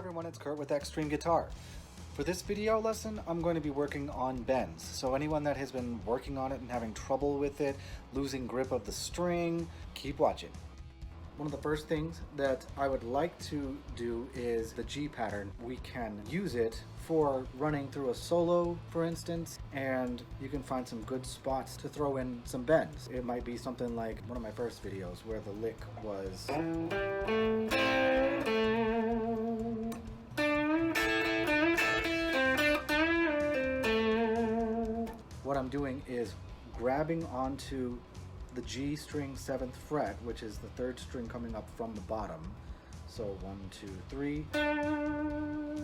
everyone, it's Kurt with Axtreme-Guitar. For this video lesson, I'm going to be working on bends. So anyone that has been working on it and having trouble with it, losing grip of the string, keep watching. One of the first things that I would like to do is the G pattern. We can use it for running through a solo, for instance, and you can find some good spots to throw in some bends. It might be something like one of my first videos where the lick was... What I'm doing is grabbing onto the G string 7th fret, which is the 3rd string coming up from the bottom. So 1, 2, 3.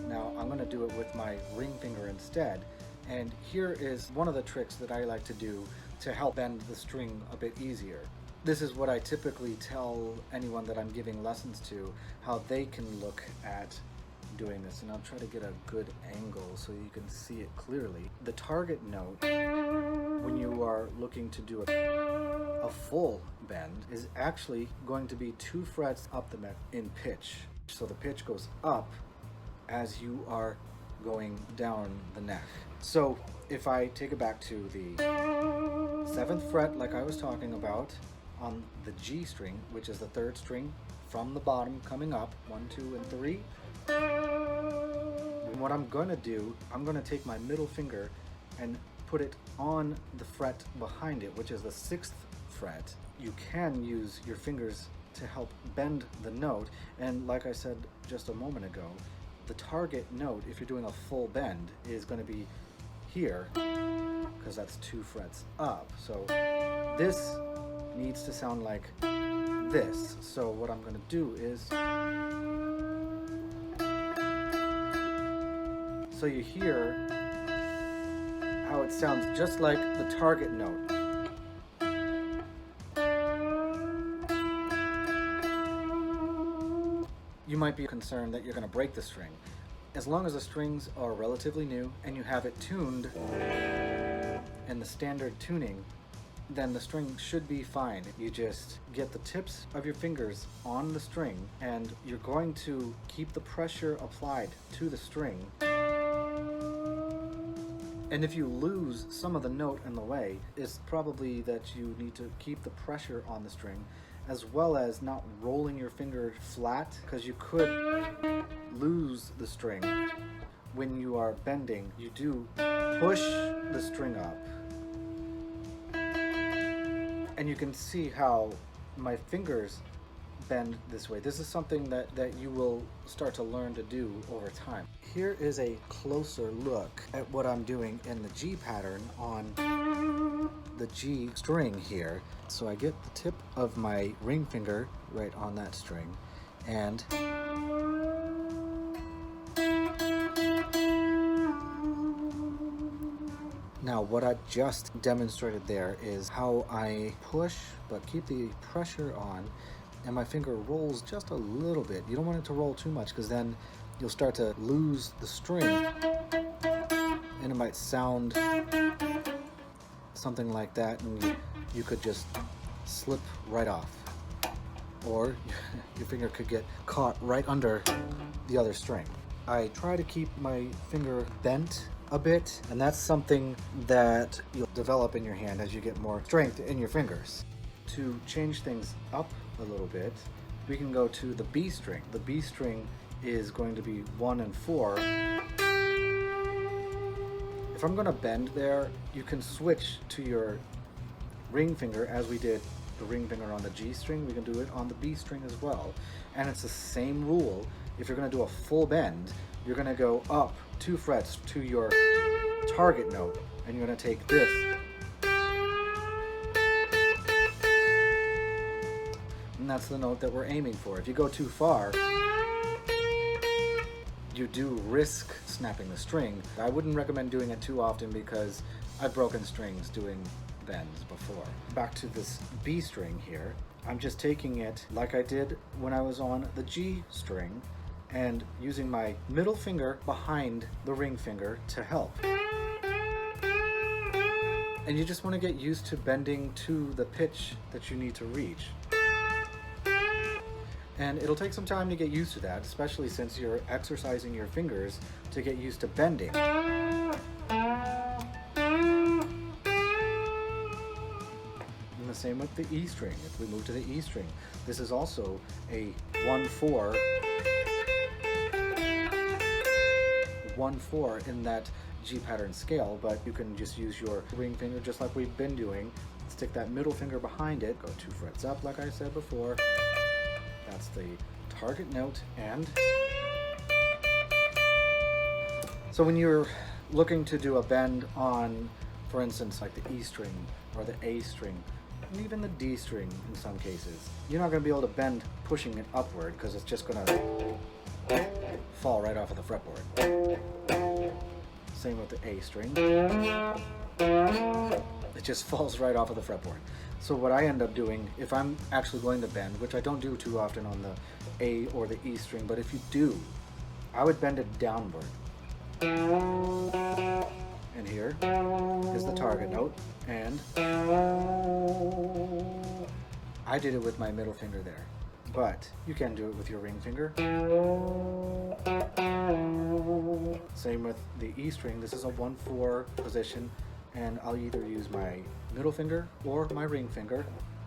Now I'm going to do it with my ring finger instead. And here is one of the tricks that I like to do to help bend the string a bit easier. This is what I typically tell anyone that I'm giving lessons to, how they can look at doing this, and I'll try to get a good angle so you can see it clearly. The target note, when you are looking to do a full bend, is actually going to be 2 frets up the neck in pitch. So the pitch goes up as you are going down the neck. So if I take it back to the 7th fret, like I was talking about, on the G string, which is the 3rd string from the bottom coming up, 1, 2, and 3. And what I'm going to do, I'm going to take my middle finger and put it on the fret behind it, which is the 6th fret. You can use your fingers to help bend the note, and like I said just a moment ago, the target note, if you're doing a full bend, is going to be here, because that's 2 frets up. So this needs to sound like this. So what I'm going to do is, so you hear how it sounds just like the target note. You might be concerned that you're going to break the string. As long as the strings are relatively new and you have it tuned in the standard tuning, then the string should be fine. You just get the tips of your fingers on the string and you're going to keep the pressure applied to the string. And if you lose some of the note in the way, it's probably that you need to keep the pressure on the string, as well as not rolling your finger flat, because you could lose the string. When you are bending, you do push the string up. And you can see how my fingers bend this way. This is something that you will start to learn to do over time. Here is a closer look at what I'm doing in the G pattern on the G string here. So I get the tip of my ring finger right on that string, and now what I just demonstrated there is how I push but keep the pressure on, and my finger rolls just a little bit. You don't want it to roll too much, because then you'll start to lose the string and it might sound something like that, and you could just slip right off, or your finger could get caught right under the other string. I try to keep my finger bent a bit, and that's something that you'll develop in your hand as you get more strength in your fingers. To change things up a little bit, we can go to the B string. The B string is going to be 1 and 4. If I'm going to bend there, you can switch to your ring finger, as we did the ring finger on the G string. We can do it on the B string as well, and it's the same rule. If you're going to do a full bend, you're going to go up 2 frets to your target note, and you're going to take this, and that's the note that we're aiming for. If you go too far, you do risk snapping the string. I wouldn't recommend doing it too often, because I've broken strings doing bends before. Back to this B string here, I'm just taking it like I did when I was on the G string, and using my middle finger behind the ring finger to help. And you just want to get used to bending to the pitch that you need to reach. And it'll take some time to get used to that, especially since you're exercising your fingers to get used to bending. And the same with the E string. If we move to the E string, this is also a 1/4 in that G pattern scale, but you can just use your ring finger just like we've been doing. Stick that middle finger behind it, go 2 frets up like I said before. That's the target note. And so when you're looking to do a bend on, for instance, like the E string or the A string, and even the D string in some cases, you're not going to be able to bend pushing it upward because it's just going to fall right off of the fretboard. Same with the A string. It just falls right off of the fretboard. So what I end up doing, if I'm actually going to bend, which I don't do too often on the A or the E string, but if you do, I would bend it downward. And here is the target note, and I did it with my middle finger there, but you can do it with your ring finger. Same with the E string. This is a 1/4 position, and I'll either use my middle finger or my ring finger.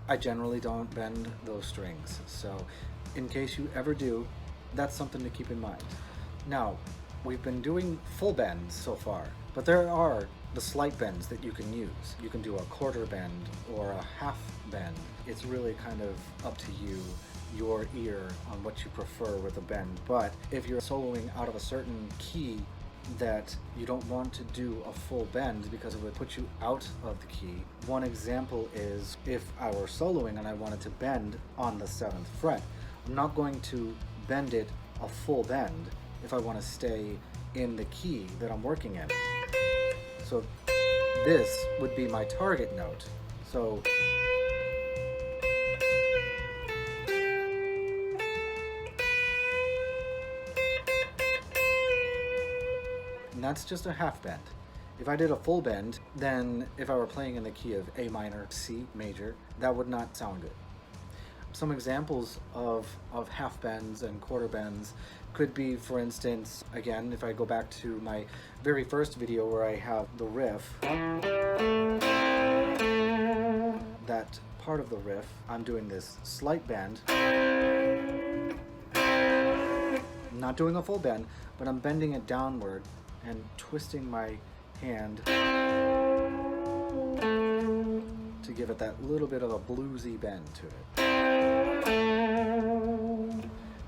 I generally don't bend those strings, so in case you ever do, that's something to keep in mind. Now, we've been doing full bends so far, but there are the slight bends that you can use. You can do a quarter bend or a half bend. It's really kind of up to you, your ear, on what you prefer with a bend. But if you're soloing out of a certain key that you don't want to do a full bend because it would put you out of the key. One example is if I were soloing and I wanted to bend on the 7th fret, I'm not going to bend it a full bend if I want to stay in the key that I'm working in. So this would be my target note. So and that's just a half bend. If I did a full bend, then if I were playing in the key of A minor, C major, that would not sound good. Some examples of half bends and quarter bends could be, for instance, again, if I go back to my very first video where I have the riff, that part of the riff, I'm doing this slight bend. I'm not doing a full bend, but I'm bending it downward and twisting my hand to give it that little bit of a bluesy bend to it.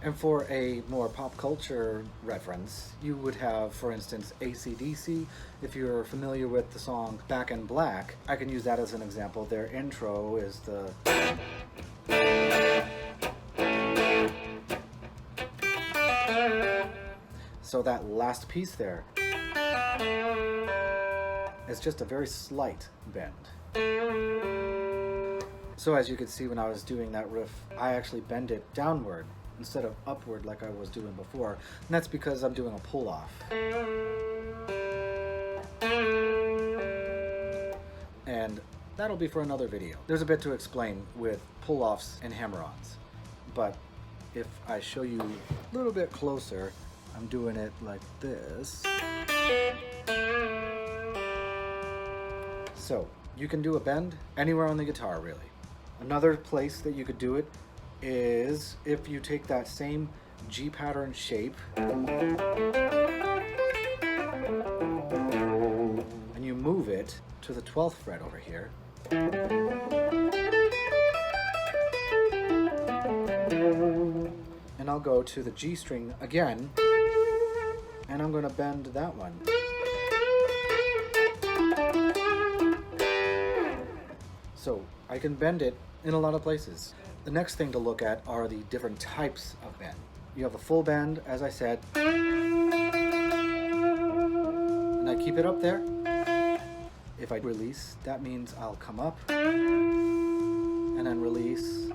And for a more pop culture reference, you would have, for instance, AC/DC. If you're familiar with the song Back in Black, I can use that as an example. Their intro is the... So that last piece there is just a very slight bend. So as you could see when I was doing that riff, I actually bend it downward instead of upward like I was doing before. And that's because I'm doing a pull-off. And that'll be for another video. There's a bit to explain with pull-offs and hammer-ons. But if I show you a little bit closer, I'm doing it like this. So you can do a bend anywhere on the guitar, really. Another place that you could do it is if you take that same G pattern shape and you move it to the 12th fret over here. And I'll go to the G string again, and I'm going to bend that one. So I can bend it in a lot of places. The next thing to look at are the different types of bend. You have a full bend, as I said, and I keep it up there. If I release, that means I'll come up and then release.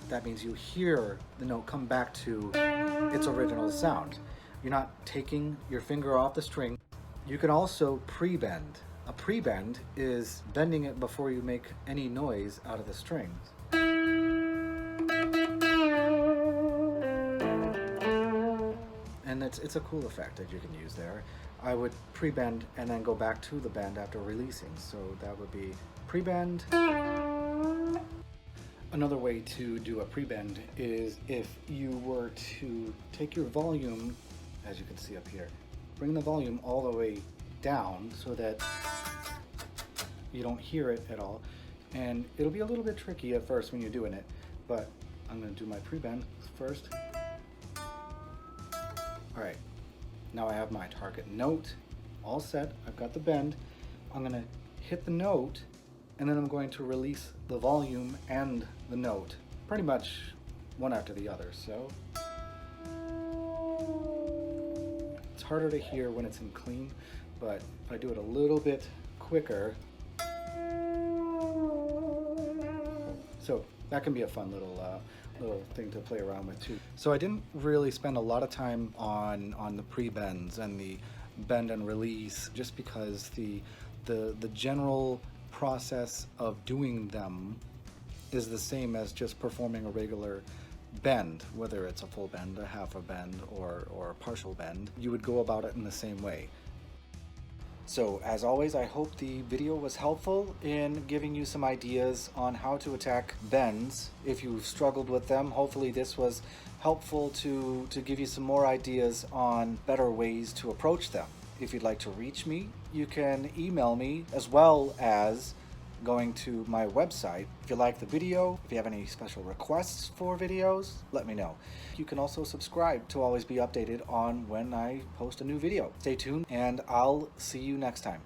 That means you hear the note come back to its original sound. You're not taking your finger off the string. You can also pre-bend. A pre-bend is bending it before you make any noise out of the strings. and it's a cool effect that you can use there. I would pre-bend and then go back to the bend after releasing, so that would be pre-bend. Another way to do a pre-bend is if you were to take your volume, as you can see up here, bring the volume all the way down so that you don't hear it at all. And it'll be a little bit tricky at first when you're doing it, but I'm going to do my pre-bend first. Alright, now I have my target note all set. I've got the bend. I'm going to hit the note, and then I'm going to release the volume and the note, pretty much one after the other. So it's harder to hear when it's in clean, but if I do it a little bit quicker, so that can be a fun little thing to play around with too. So I didn't really spend a lot of time on the pre-bends and the bend and release, just because the general process of doing them is the same as just performing a regular bend, whether it's a full bend, a half a bend, or a partial bend. You would go about it in the same way. So as always, I hope the video was helpful in giving you some ideas on how to attack bends. If you've struggled with them, hopefully this was helpful to give you some more ideas on better ways to approach them. If you'd like to reach me, you can email me, as well as going to my website. If you like the video, if you have any special requests for videos, let me know. You can also subscribe to always be updated on when I post a new video. Stay tuned, and I'll see you next time.